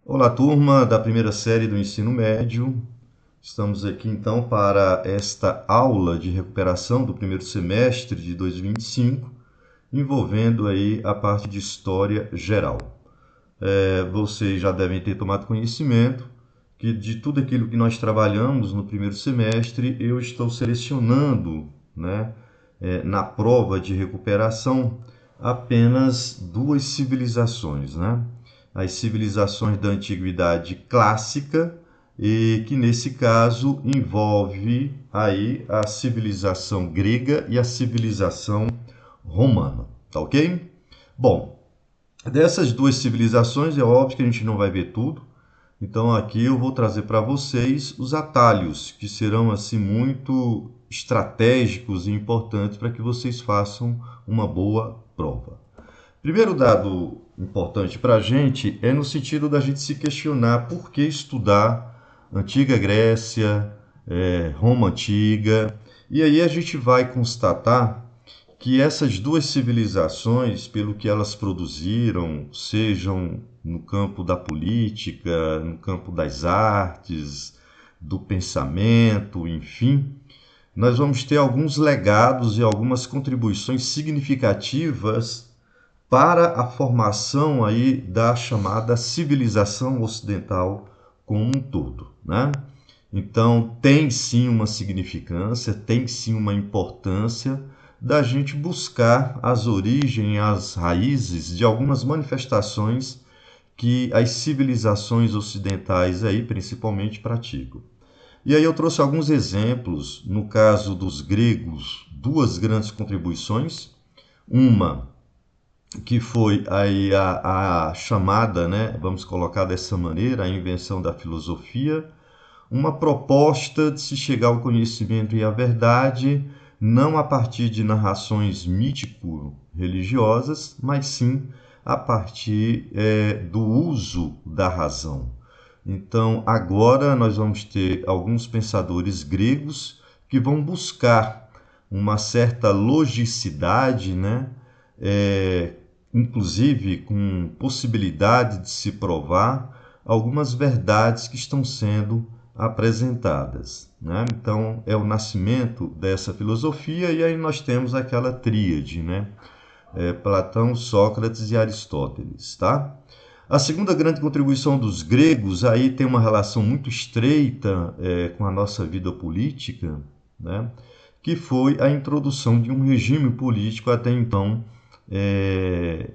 Olá, turma da primeira série do ensino médio. Estamos aqui então para esta aula de recuperação do primeiro semestre de 2025, envolvendo aí a parte de história geral. Vocês já devem ter tomado conhecimento que de tudo aquilo que nós trabalhamos no primeiro semestre, eu estou selecionando, na prova de recuperação apenas duas civilizações, as civilizações da Antiguidade Clássica, e que nesse caso envolve aí a civilização grega e a civilização romana, tá ok? Bom, dessas duas civilizações é óbvio que a gente não vai ver tudo, então aqui eu vou trazer para vocês os atalhos que serão assim muito estratégicos e importantes para que vocês façam uma boa prova. Primeiro dado importante para a gente é no sentido da gente se questionar por que estudar Antiga Grécia, Roma Antiga, e aí a gente vai constatar que essas duas civilizações, pelo que elas produziram, sejam no campo da política, no campo das artes, do pensamento, enfim, nós vamos ter alguns legados e algumas contribuições significativas para a formação aí da chamada civilização ocidental como um todo, Então, tem sim uma significância, tem sim uma importância da gente buscar as origens, as raízes de algumas manifestações que as civilizações ocidentais aí principalmente praticam. E aí eu trouxe alguns exemplos, no caso dos gregos, duas grandes contribuições, uma que foi aí a chamada, vamos colocar dessa maneira, a invenção da filosofia, uma proposta de se chegar ao conhecimento e à verdade, não a partir de narrações mítico-religiosas, mas sim a partir do uso da razão. Então, agora nós vamos ter alguns pensadores gregos que vão buscar uma certa logicidade, inclusive com possibilidade de se provar algumas verdades que estão sendo apresentadas. Então, é o nascimento dessa filosofia, e aí nós temos aquela tríade, Platão, Sócrates e Aristóteles. Tá? A segunda grande contribuição dos gregos aí tem uma relação muito estreita com a nossa vida política, que foi a introdução de um regime político até então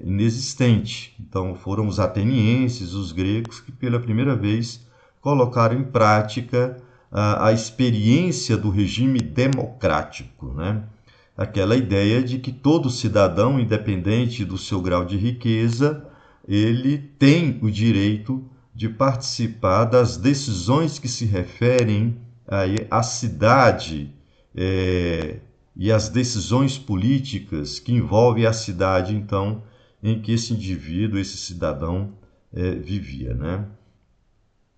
inexistente. Então, foram os atenienses, os gregos, que pela primeira vez colocaram em prática a experiência do regime democrático, Aquela ideia de que todo cidadão, independente do seu grau de riqueza, ele tem o direito de participar das decisões que se referem à cidade e as decisões políticas que envolvem a cidade, então, em que esse indivíduo, esse cidadão vivia,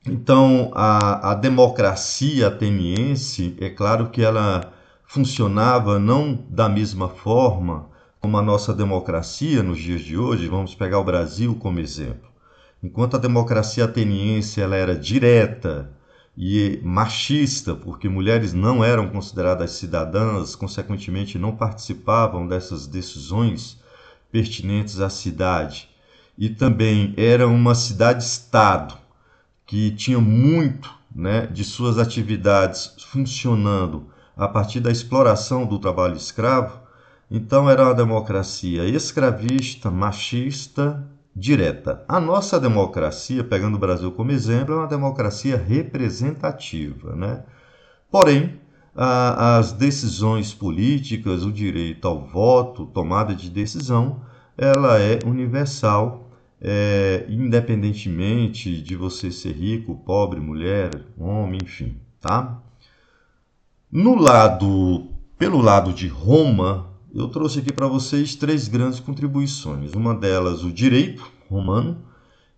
Então, a democracia ateniense, é claro que ela funcionava não da mesma forma como a nossa democracia nos dias de hoje. Vamos pegar o Brasil como exemplo. Enquanto a democracia ateniense ela era direta e machista, porque mulheres não eram consideradas cidadãs, consequentemente não participavam dessas decisões pertinentes à cidade, e também era uma cidade-estado que tinha muito de suas atividades funcionando a partir da exploração do trabalho escravo. Então era uma democracia escravista, machista, direta. A nossa democracia, pegando o Brasil como exemplo, é uma democracia representativa, Porém, as decisões políticas, o direito ao voto, tomada de decisão, ela é universal, independentemente de você ser rico, pobre, mulher, homem, enfim, tá? Pelo lado de Roma, eu trouxe aqui para vocês três grandes contribuições. Uma delas, o direito romano,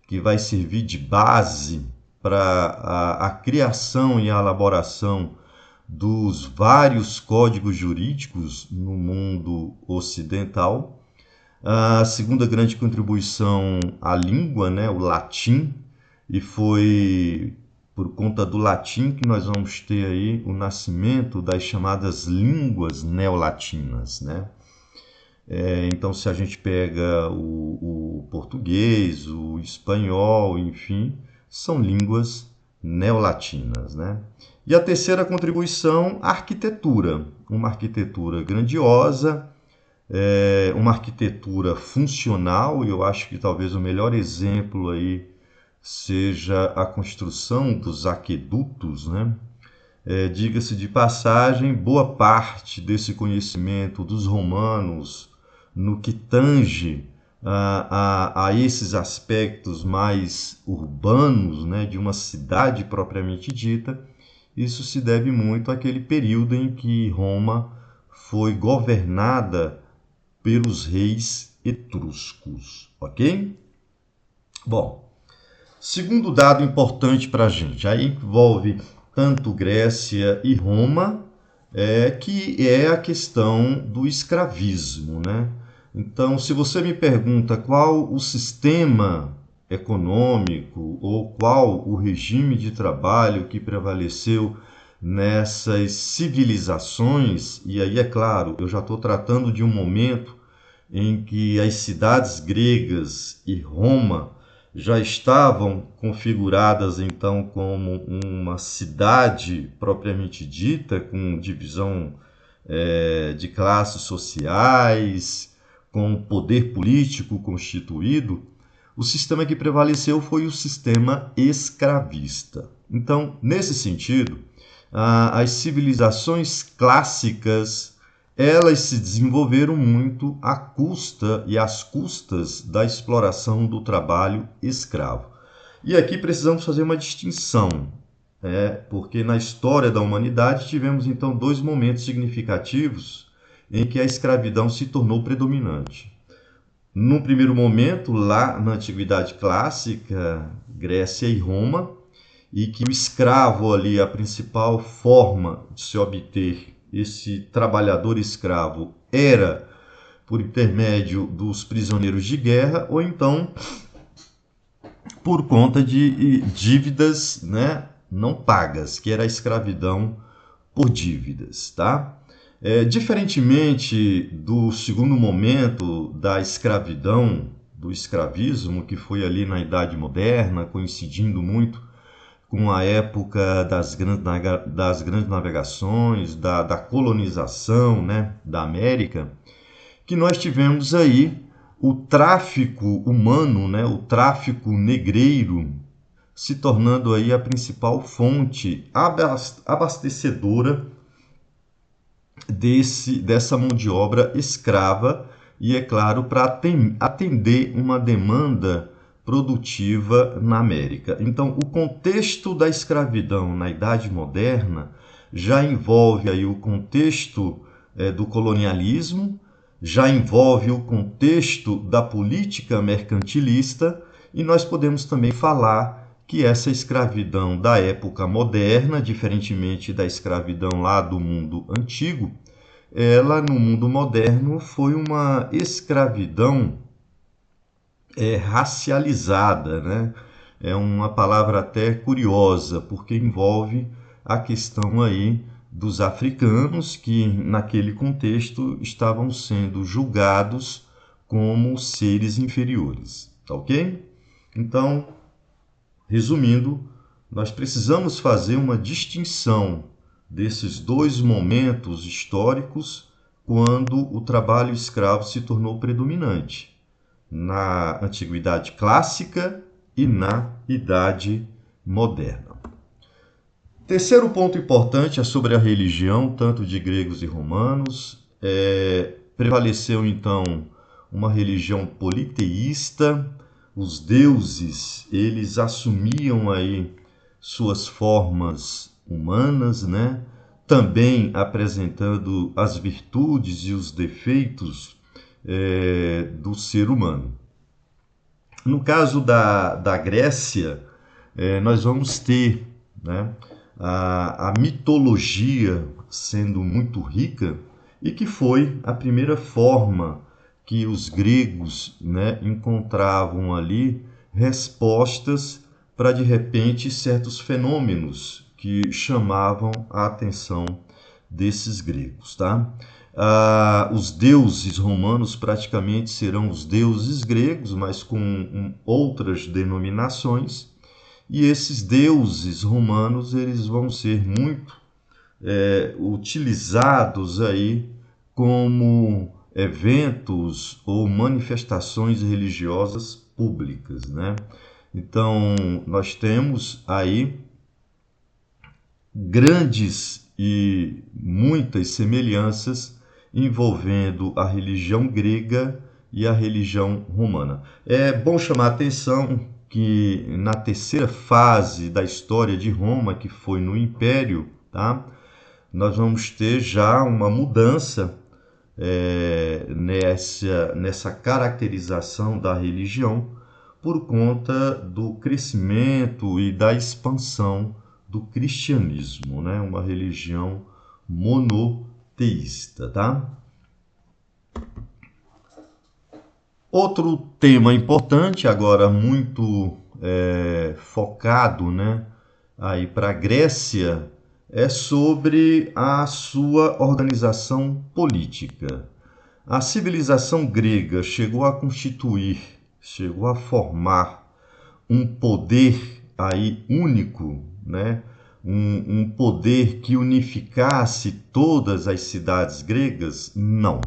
que vai servir de base para a criação e a elaboração dos vários códigos jurídicos no mundo ocidental. A segunda grande contribuição, a língua, né, o latim, e foi por conta do latim que nós vamos ter aí o nascimento das chamadas línguas neolatinas, né? Então, se a gente pega o português, o espanhol, enfim, são línguas neolatinas, né? E a terceira contribuição, a arquitetura. Uma arquitetura grandiosa, uma arquitetura funcional, e eu acho que talvez o melhor exemplo aí seja a construção dos aquedutos, né? Diga-se de passagem, boa parte desse conhecimento dos romanos no que tange a esses aspectos mais urbanos, né, de uma cidade propriamente dita, isso se deve muito àquele período em que Roma foi governada pelos reis etruscos, ok? Bom, segundo dado importante para a gente, aí envolve tanto Grécia e Roma, que é a questão do escravismo, né? Então, se você me pergunta qual o sistema econômico ou qual o regime de trabalho que prevaleceu nessas civilizações, e aí é claro, eu já estou tratando de um momento em que as cidades gregas e Roma já estavam configuradas então como uma cidade propriamente dita, com divisão de classes sociais, com poder político constituído. O sistema que prevaleceu foi o sistema escravista. Então, nesse sentido, as civilizações clássicas elas se desenvolveram muito à custa e às custas da exploração do trabalho escravo. E aqui precisamos fazer uma distinção, porque na história da humanidade tivemos então dois momentos significativos em que a escravidão se tornou predominante. No primeiro momento, lá na Antiguidade Clássica, Grécia e Roma, e que o escravo ali, a principal forma de se obter esse trabalhador escravo era por intermédio dos prisioneiros de guerra ou então por conta de dívidas, né, não pagas, que era a escravidão por dívidas, tá? Diferentemente do segundo momento da escravidão, do escravismo, que foi ali na Idade Moderna, coincidindo muito com a época das grandes navegações, da colonização, né, da América, que nós tivemos aí o tráfico humano, né, o tráfico negreiro, se tornando aí a principal fonte abastecedora dessa mão de obra escrava e, é claro, para atender uma demanda produtiva na América. Então, o contexto da escravidão na Idade Moderna já envolve aí o contexto do colonialismo, já envolve o contexto da política mercantilista, e nós podemos também falar que essa escravidão da época moderna, diferentemente da escravidão lá do mundo antigo, ela no mundo moderno foi uma escravidão racializada, né? É uma palavra até curiosa, porque envolve a questão aí dos africanos que naquele contexto estavam sendo julgados como seres inferiores, tá ok? Então, resumindo, nós precisamos fazer uma distinção desses dois momentos históricos quando o trabalho escravo se tornou predominante, na Antiguidade Clássica e na Idade Moderna. Terceiro ponto importante é sobre a religião, tanto de gregos e romanos. Prevaleceu então uma religião politeísta. Os deuses, eles assumiam aí suas formas humanas, né? Também apresentando as virtudes e os defeitos do ser humano. No caso da Grécia, nós vamos ter, né, a mitologia sendo muito rica e que foi a primeira forma que os gregos, né, encontravam ali respostas para, de repente, certos fenômenos que chamavam a atenção desses gregos, tá? Os deuses romanos praticamente serão os deuses gregos, mas com outras denominações, e esses deuses romanos eles vão ser muito utilizados aí como eventos ou manifestações religiosas públicas, né? Então, nós temos aí grandes e muitas semelhanças envolvendo a religião grega e a religião romana. É bom chamar a atenção que na terceira fase da história de Roma, que foi no Império, tá? Nós vamos ter já uma mudança nessa caracterização da religião por conta do crescimento e da expansão do cristianismo, né? Uma religião monoteísta, tá? Outro tema importante, agora muito focado, né, aí para a Grécia, é sobre a sua organização política. A civilização grega chegou a constituir, chegou a formar um poder aí único, né? Um poder que unificasse todas as cidades gregas? Não.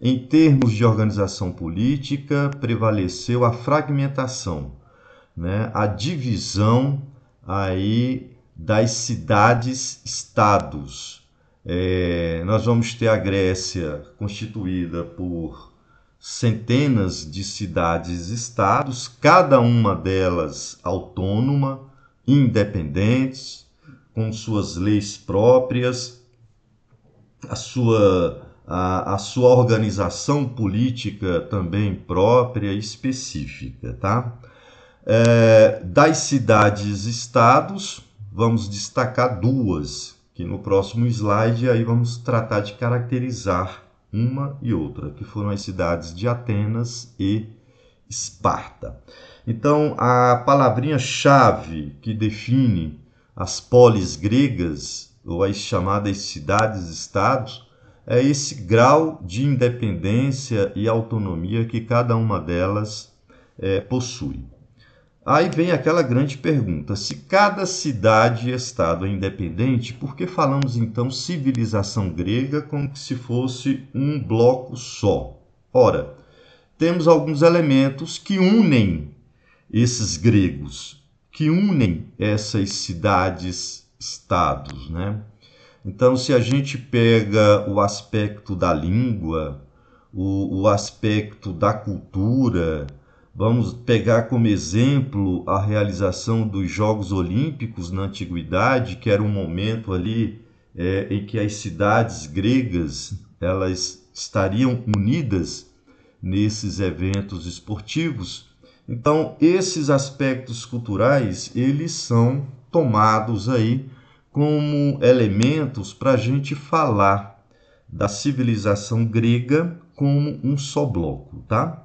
Em termos de organização política, prevaleceu a fragmentação, né? A divisão aí das cidades-estados. Nós vamos ter a Grécia constituída por centenas de cidades-estados, cada uma delas autônoma, independentes, com suas leis próprias, a sua organização política também própria e específica, tá? Das cidades-estados, vamos destacar duas, que no próximo slide aí vamos tratar de caracterizar uma e outra, que foram as cidades de Atenas e Esparta. Então, a palavrinha-chave que define as polis gregas, ou as chamadas cidades-estados, é esse grau de independência e autonomia que cada uma delas possui. Aí vem aquela grande pergunta: se cada cidade e estado é independente, por que falamos então civilização grega como se fosse um bloco só? Ora, temos alguns elementos que unem esses gregos, que unem essas cidades-estados, né? Então, se a gente pega o aspecto da língua, o aspecto da cultura, vamos pegar como exemplo a realização dos Jogos Olímpicos na Antiguidade, que era um momento ali em que as cidades gregas elas estariam unidas nesses eventos esportivos. Então, esses aspectos culturais eles são tomados aí como elementos para a gente falar da civilização grega como um só bloco, tá?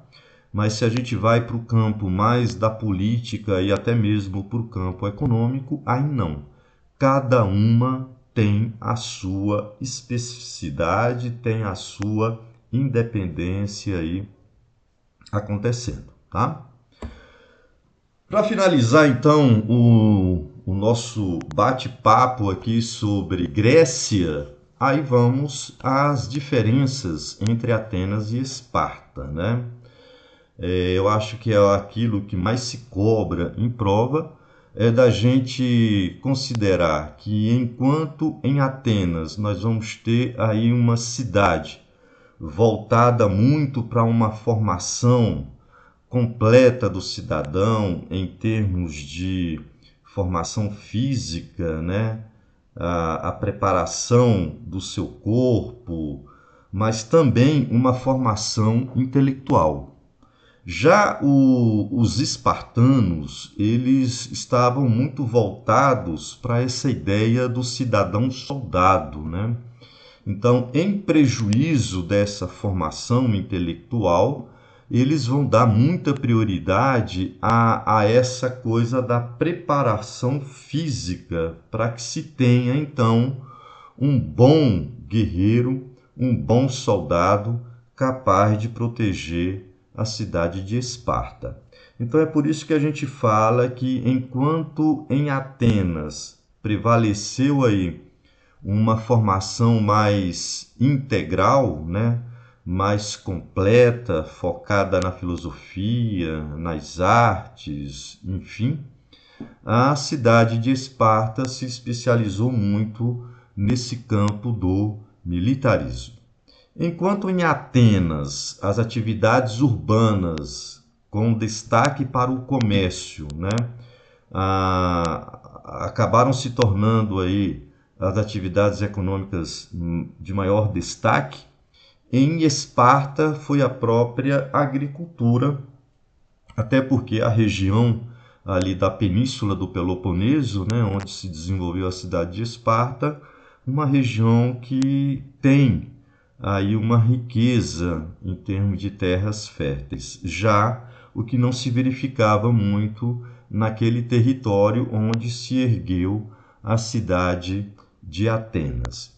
Mas se a gente vai para o campo mais da política e até mesmo para o campo econômico, aí não. Cada uma tem a sua especificidade, tem a sua independência aí acontecendo, tá? Para finalizar, então, o nosso bate-papo aqui sobre Grécia, aí vamos às diferenças entre Atenas e Esparta, né? Eu acho que é aquilo que mais se cobra em prova, é da gente considerar que enquanto em Atenas nós vamos ter aí uma cidade voltada muito para uma formação completa do cidadão em termos de formação física, né? A preparação do seu corpo, mas também uma formação intelectual. Já os espartanos, eles estavam muito voltados para essa ideia do cidadão soldado, né? Então, em prejuízo dessa formação intelectual, eles vão dar muita prioridade a essa coisa da preparação física para que se tenha, então, um bom guerreiro, um bom soldado capaz de proteger a cidade de Esparta. Então é por isso que a gente fala que enquanto em Atenas prevaleceu aí uma formação mais integral, né, mais completa, focada na filosofia, nas artes, enfim, a cidade de Esparta se especializou muito nesse campo do militarismo. Enquanto em Atenas as atividades urbanas, com destaque para o comércio, né, acabaram se tornando aí as atividades econômicas de maior destaque, em Esparta foi a própria agricultura, até porque a região ali da península do Peloponeso, né, onde se desenvolveu a cidade de Esparta, uma região que tem aí uma riqueza em termos de terras férteis, já o que não se verificava muito naquele território onde se ergueu a cidade de Atenas.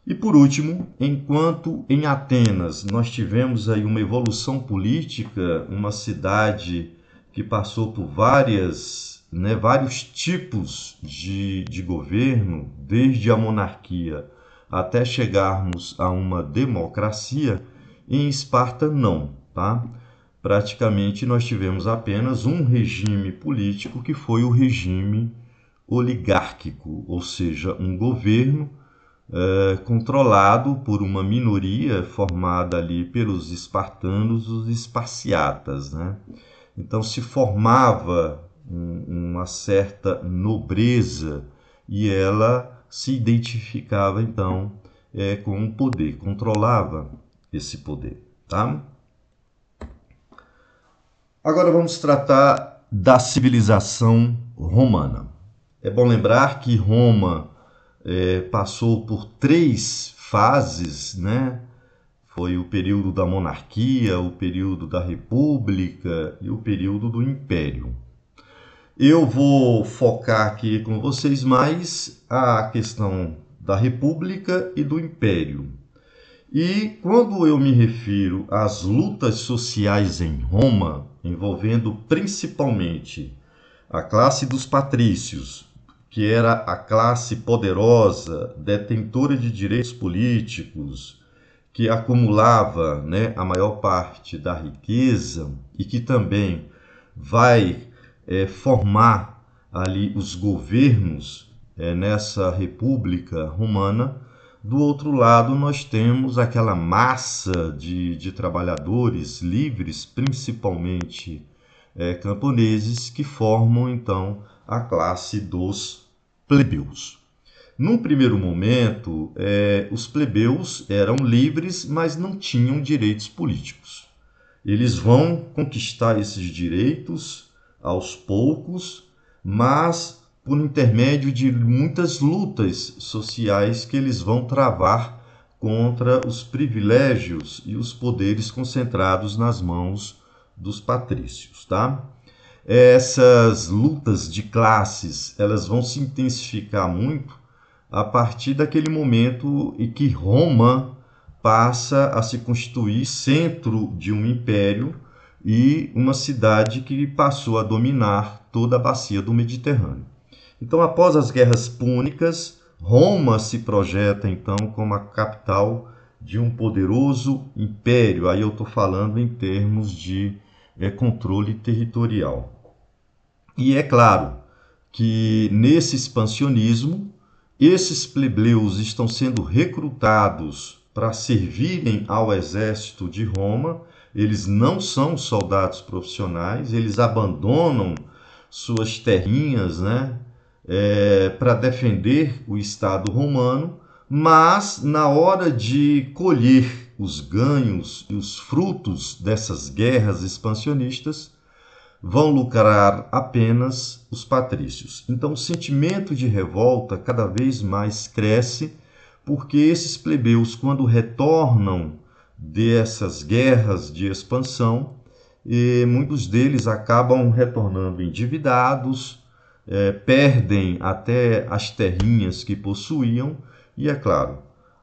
E por último, enquanto em Atenas nós tivemos aí uma evolução política, uma cidade que passou por vários tipos de governo, desde a monarquia até chegarmos a uma democracia, em Esparta não, tá? Praticamente nós tivemos apenas um regime político que foi o regime oligárquico, ou seja, um governo controlado por uma minoria formada ali pelos espartanos, os esparciatas, né? Então se formava uma certa nobreza e ela se identificava então com o poder, controlava esse poder, tá? Agora vamos tratar da civilização romana. É bom lembrar que Roma passou por 3 fases, né? Foi o período da monarquia, o período da república e o período do império. Eu vou focar aqui com vocês mais a questão da república e do império. E quando eu me refiro às lutas sociais em Roma, envolvendo principalmente a classe dos patrícios, que era a classe poderosa, detentora de direitos políticos, que acumulava, né, a maior parte da riqueza e que também vai formar ali os governos nessa República Romana. Do outro lado, nós temos aquela massa de trabalhadores livres, principalmente camponeses, que formam então a classe dos plebeus. Num primeiro momento, os plebeus eram livres, mas não tinham direitos políticos. Eles vão conquistar esses direitos aos poucos, mas por intermédio de muitas lutas sociais que eles vão travar contra os privilégios e os poderes concentrados nas mãos dos patrícios, tá? Essas lutas de classes, elas vão se intensificar muito a partir daquele momento em que Roma passa a se constituir centro de um império e uma cidade que passou a dominar toda a bacia do Mediterrâneo. Então, após as guerras púnicas, Roma se projeta então como a capital de um poderoso império. Aí eu estou falando em termos de controle territorial. E é claro que nesse expansionismo, esses plebeus estão sendo recrutados para servirem ao exército de Roma. Eles não são soldados profissionais, eles abandonam suas terrinhas, né, para defender o Estado romano, mas na hora de colher os ganhos e os frutos dessas guerras expansionistas vão lucrar apenas os patrícios. Então, o sentimento de revolta cada vez mais cresce, porque esses plebeus, quando retornam dessas guerras de expansão, muitos deles acabam retornando endividados, perdem até as terrinhas que possuíam, e é claro,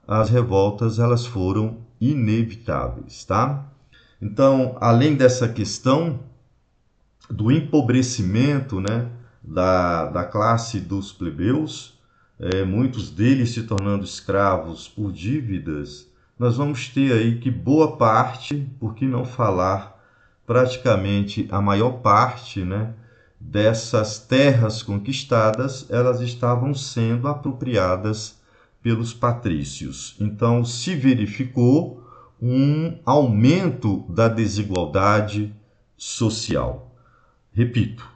as revoltas elas foram inevitáveis, tá? Então, além dessa questão do empobrecimento, né, da classe dos plebeus, muitos deles se tornando escravos por dívidas, nós vamos ter aí que boa parte, por que não falar praticamente a maior parte, né, dessas terras conquistadas, elas estavam sendo apropriadas pelos patrícios. Então, se verificou um aumento da desigualdade social. Repito,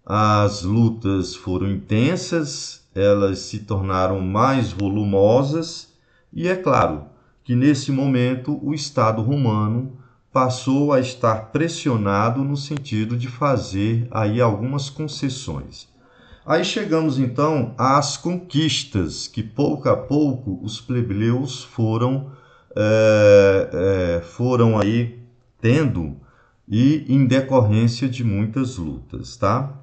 as lutas foram intensas, elas se tornaram mais volumosas e é claro que nesse momento o Estado romano passou a estar pressionado no sentido de fazer aí algumas concessões. Aí chegamos então às conquistas que pouco a pouco os plebeus foram aí tendo e em decorrência de muitas lutas, tá?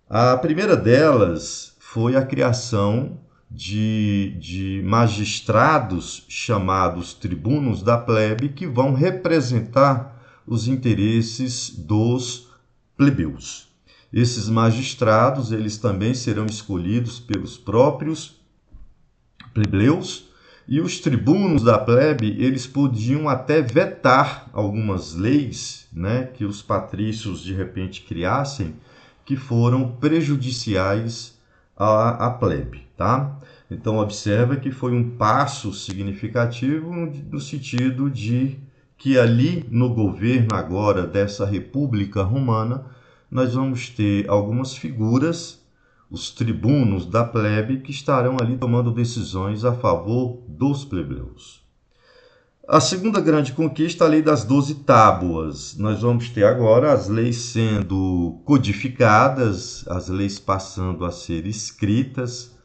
A primeira delas foi a criação de magistrados chamados tribunos da plebe que vão representar os interesses dos plebeus. Esses magistrados, eles também serão escolhidos pelos próprios plebeus, e os tribunos da plebe, eles podiam até vetar algumas leis, né, que os patrícios de repente criassem, que foram prejudiciais à plebe, tá? Então observa que foi um passo significativo no sentido de que ali no governo agora dessa República Romana, nós vamos ter algumas figuras, os tribunos da plebe, que estarão ali tomando decisões a favor dos plebeus. A segunda grande conquista, a lei das 12 tábuas. Nós vamos ter agora as leis sendo codificadas, as leis passando a ser escritas.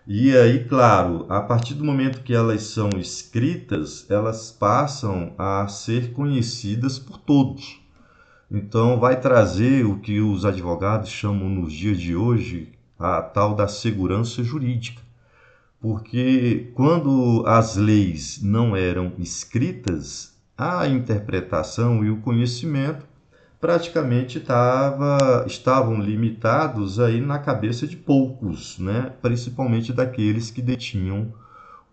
E aí, claro, a partir do momento que elas são escritas, elas passam a ser conhecidas por todos. Então, vai trazer o que os advogados chamam nos dias de hoje a tal da segurança jurídica. Porque quando as leis não eram escritas, a interpretação e o conhecimento praticamente estavam limitados aí na cabeça de poucos, né? Principalmente daqueles que detinham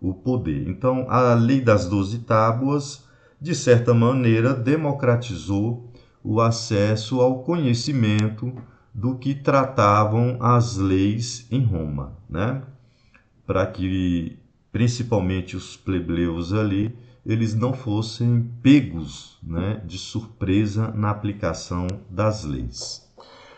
o poder. Então, a lei das 12 tábuas, de certa maneira, democratizou o acesso ao conhecimento do que tratavam as leis em Roma, né? Para que, principalmente os plebeus ali, eles não fossem pegos, né, de surpresa na aplicação das leis.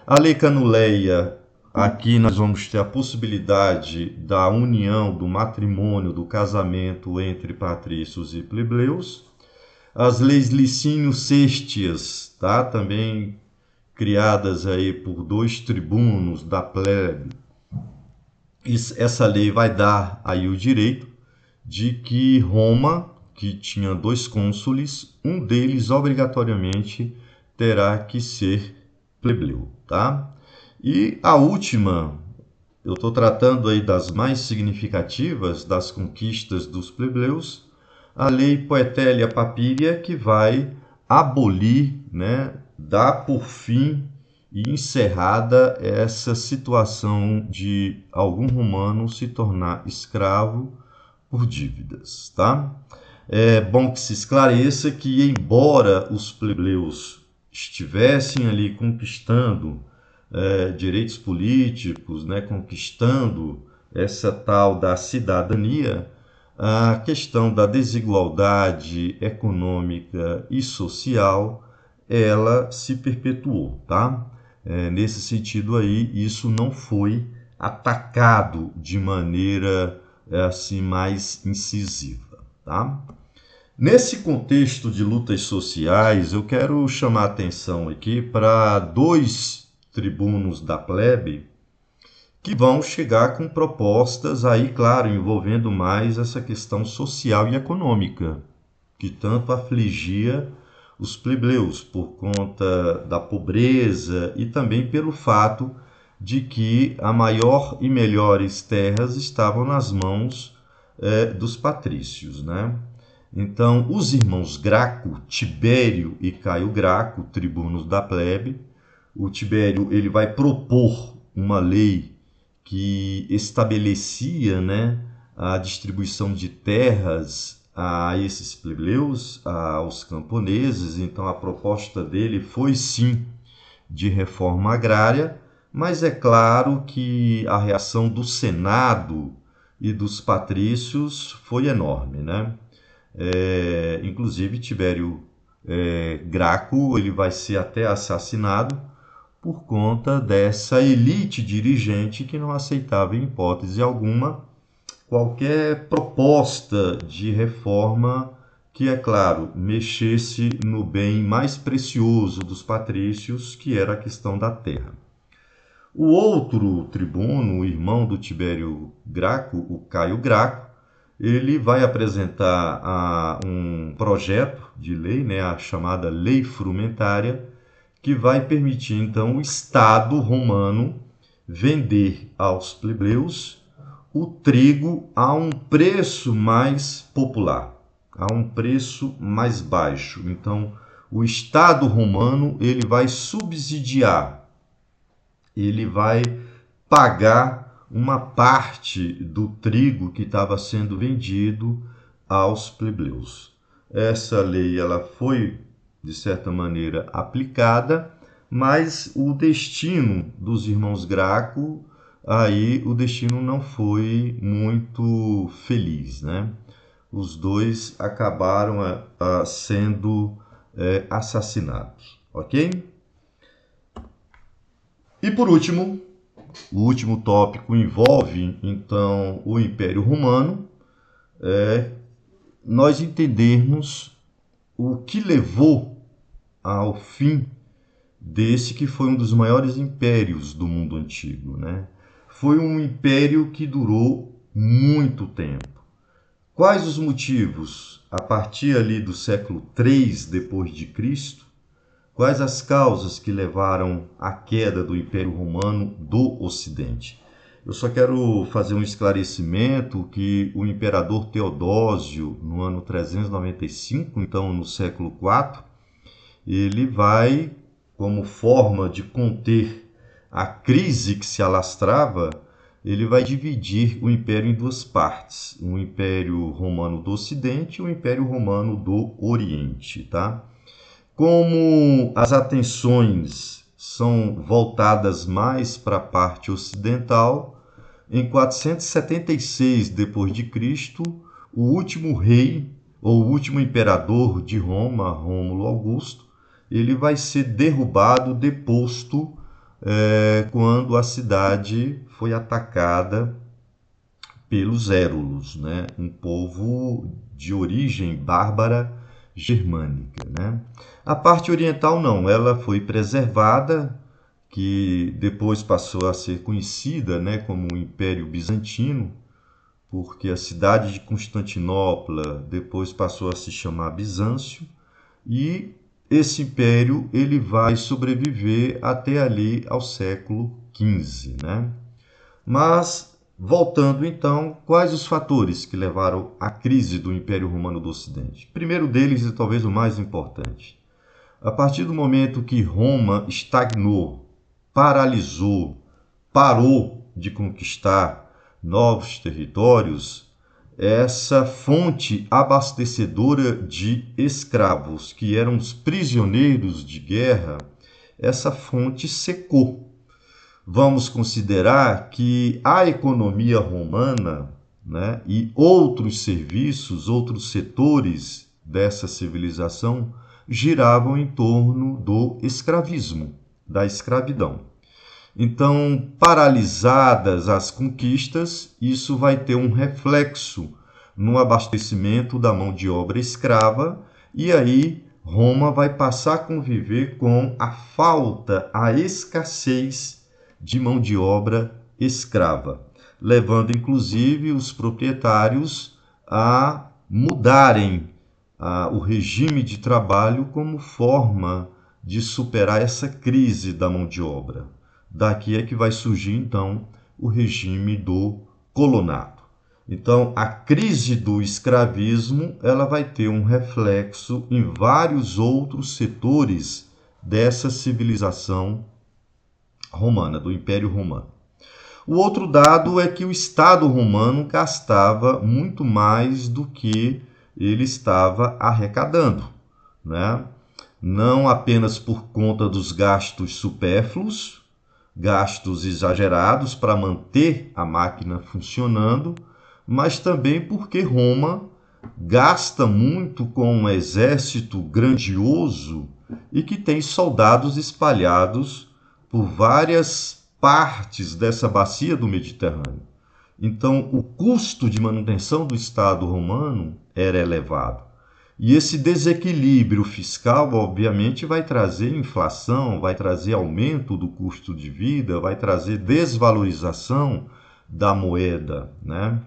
A lei Canuleia, aqui nós vamos ter a possibilidade da união, do matrimônio, do casamento entre patrícios e plebeus. As leis Licínio-Sestias, tá? Também criadas aí por 2 tribunos da plebe. Essa lei vai dar aí o direito de que Roma, que tinha 2 cônsules, um deles obrigatoriamente terá que ser plebeu, tá? E a última, eu estou tratando aí das mais significativas das conquistas dos plebeus, a lei Poetélia Papíria, que vai abolir, né, dar por fim e encerrada essa situação de algum romano se tornar escravo por dívidas, tá? É bom que se esclareça que, embora os plebeus estivessem ali conquistando direitos políticos, né, conquistando essa tal da cidadania, a questão da desigualdade econômica e social, ela se perpetuou, tá? Nesse sentido aí, isso não foi atacado de maneira assim mais incisiva, tá? Nesse contexto de lutas sociais, eu quero chamar a atenção aqui para dois tribunos da plebe que vão chegar com propostas aí, claro, envolvendo mais essa questão social e econômica, que tanto afligia os plebeus por conta da pobreza e também pelo fato de que a maior e melhores terras estavam nas mãos dos patrícios, né? Então, os irmãos Graco, Tibério e Caio Graco, tribunos da plebe, o Tibério ele vai propor uma lei que estabelecia, né, a distribuição de terras a esses plebeus, aos camponeses. Então, a proposta dele foi sim de reforma agrária, mas é claro que a reação do Senado e dos patrícios foi enorme, né? Inclusive Tibério Graco ele vai ser até assassinado por conta dessa elite dirigente que não aceitava em hipótese alguma qualquer proposta de reforma que, é claro, mexesse no bem mais precioso dos patrícios, que era a questão da terra. O outro tribuno, o irmão do Tibério Graco, o Caio Graco, ele vai apresentar um projeto de lei, né, a chamada Lei Frumentária, que vai permitir, então, o Estado romano vender aos plebeus o trigo a um preço mais popular, a um preço mais baixo. Então, o Estado romano ele vai subsidiar, ele vai pagar uma parte do trigo que estava sendo vendido aos plebeus. Essa lei ela foi, de certa maneira, aplicada, mas o destino dos irmãos Graco, aí o destino não foi muito feliz, né? Os dois acabaram sendo assassinados, ok? E por último, o último tópico envolve, então, o Império Romano, nós entendermos o que levou ao fim desse que foi um dos maiores impérios do mundo antigo, né? Foi um império que durou muito tempo. Quais os motivos? A partir ali do século III depois de Cristo, quais as causas que levaram à queda do Império Romano do Ocidente? Eu só quero fazer um esclarecimento que o imperador Teodósio, no ano 395, então no século IV, ele vai, como forma de conter a crise que se alastrava, ele vai dividir o império em duas partes, o Império Romano do Ocidente e o Império Romano do Oriente, tá? Como as atenções são voltadas mais para a parte ocidental, em 476 d.C., o último rei ou o último imperador de Roma, Rômulo Augusto, ele vai ser derrubado, deposto, quando a cidade foi atacada pelos Érulos, né? Um povo de origem bárbara germânica, né? A parte oriental não, ela foi preservada, que depois passou a ser conhecida, né, como o Império Bizantino, porque a cidade de Constantinopla depois passou a se chamar Bizâncio, e esse império ele vai sobreviver até ali ao século XV, né? Mas, voltando então, quais os fatores que levaram à crise do Império Romano do Ocidente? Primeiro deles, e talvez o mais importante, a partir do momento que Roma estagnou, paralisou, parou de conquistar novos territórios, essa fonte abastecedora de escravos, que eram os prisioneiros de guerra, essa fonte secou. Vamos considerar que a economia romana, né, e outros serviços, outros setores dessa civilização giravam em torno do escravismo, da escravidão. Então, paralisadas as conquistas, isso vai ter um reflexo no abastecimento da mão de obra escrava, e aí Roma vai passar a conviver com a falta, a escassez de mão de obra escrava, levando inclusive os proprietários a mudarem o regime de trabalho como forma de superar essa crise da mão de obra. Daqui é que vai surgir, então, o regime do colonato. Então, a crise do escravismo ela vai ter um reflexo em vários outros setores dessa civilização romana, do Império Romano. O outro dado é que o Estado romano gastava muito mais do que ele estava arrecadando, né? Não apenas por conta dos gastos supérfluos, gastos exagerados para manter a máquina funcionando, mas também porque Roma gasta muito com um exército grandioso e que tem soldados espalhados por várias partes dessa bacia do Mediterrâneo. Então, o custo de manutenção do Estado romano era elevado. E esse desequilíbrio fiscal, obviamente, vai trazer inflação, vai trazer aumento do custo de vida, vai trazer desvalorização da moeda, né?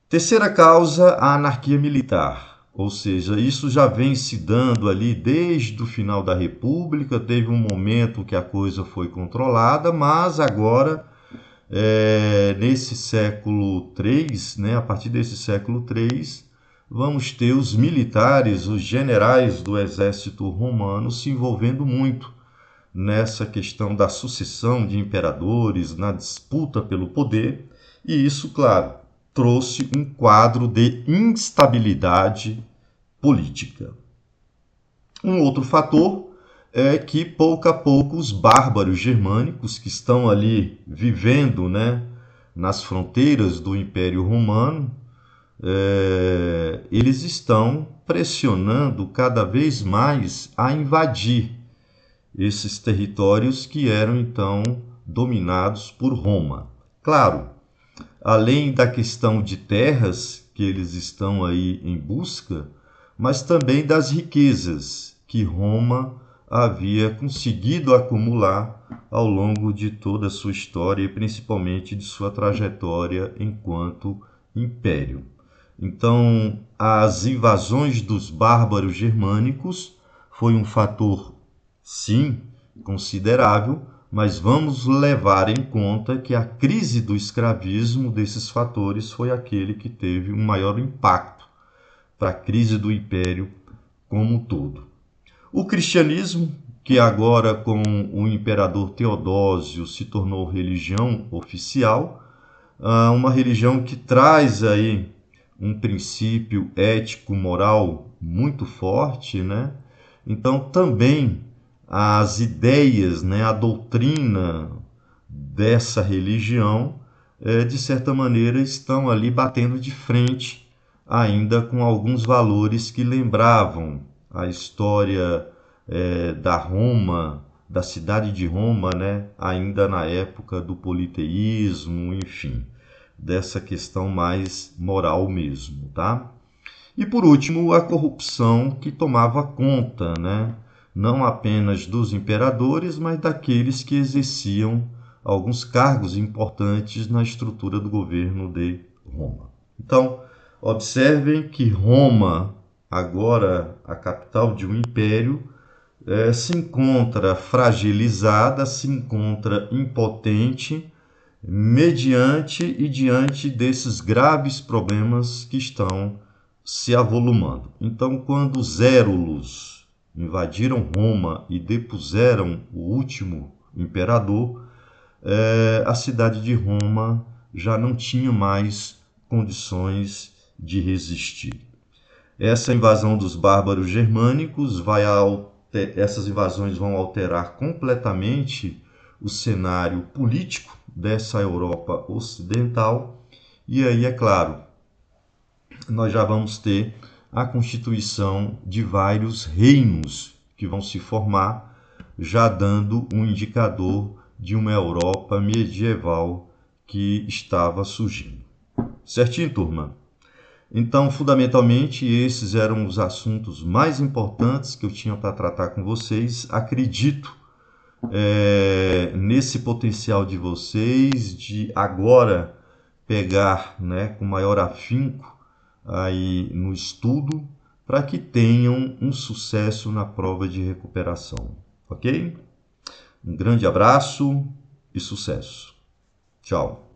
Terceira causa, a anarquia militar. Ou seja, isso já vem se dando ali desde o final da República, teve um momento que a coisa foi controlada, mas agora, nesse século III, né, a partir desse século III, vamos ter os militares, os generais do exército romano se envolvendo muito nessa questão da sucessão de imperadores, na disputa pelo poder, e isso, claro, trouxe um quadro de instabilidade política. Um outro fator é que, pouco a pouco, os bárbaros germânicos que estão ali vivendo, né, nas fronteiras do Império Romano, eles estão pressionando cada vez mais a invadir esses territórios que eram então dominados por Roma. Claro, além da questão de terras que eles estão aí em busca, mas também das riquezas que Roma havia conseguido acumular ao longo de toda a sua história e principalmente de sua trajetória enquanto império. Então, as invasões dos bárbaros germânicos foi um fator, sim, considerável, mas vamos levar em conta que a crise do escravismo desses fatores foi aquele que teve um maior impacto para a crise do império como um todo. O cristianismo, que agora com o imperador Teodósio se tornou religião oficial, uma religião que traz aí um princípio ético, moral muito forte, né? Então também as ideias, né, a doutrina dessa religião, de certa maneira, estão ali batendo de frente ainda com alguns valores que lembravam a história da Roma, da cidade de Roma, né, ainda na época do politeísmo, enfim, dessa questão mais moral mesmo, tá? E por último, a corrupção que tomava conta, né, não apenas dos imperadores, mas daqueles que exerciam alguns cargos importantes na estrutura do governo de Roma. Então, observem que Roma, agora a capital de um império, se encontra fragilizada, se encontra impotente, mediante e diante desses graves problemas que estão se avolumando. Então, quando os Érulos invadiram Roma e depuseram o último imperador, a cidade de Roma já não tinha mais condições de resistir. Essa invasão dos bárbaros germânicos essas invasões vão alterar completamente o cenário político dessa Europa ocidental, e aí, é claro, nós já vamos ter a constituição de vários reinos que vão se formar, já dando um indicador de uma Europa medieval que estava surgindo. Certinho, turma? Então, fundamentalmente, esses eram os assuntos mais importantes que eu tinha para tratar com vocês. Acredito nesse potencial de vocês de agora pegar, né, com maior afinco aí no estudo para que tenham um sucesso na prova de recuperação, ok? Um grande abraço e sucesso. Tchau.